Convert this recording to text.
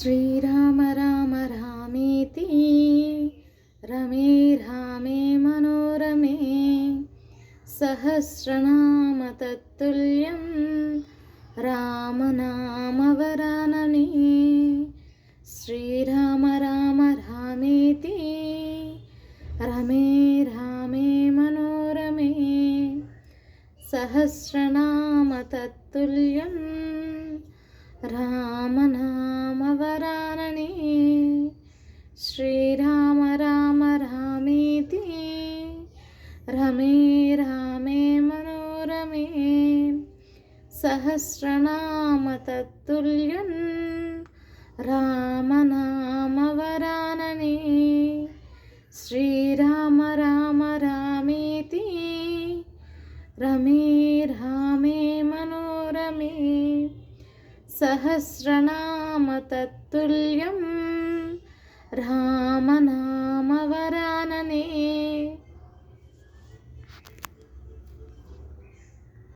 శ్రీరామ రామ రామేతి రమే రామే మనోరమే సహస్రనామ తత్తుల్యం రామనామవరాననే. శ్రీరామ రామ రామేతి రమే రామే మనోరమే సహస్రనామ తత్తుల్యం రామనామవరాననే. శ్రీరామ రామ రామేతి రమే రామే మనోరమే సహస్రనామ తత్తుల్యం రామనామవరాననే. శ్రీరామ రామ రామేతి రమే రామే మనోరమే సహస్రనామ తత్తుల్యం రామనామవరాననే.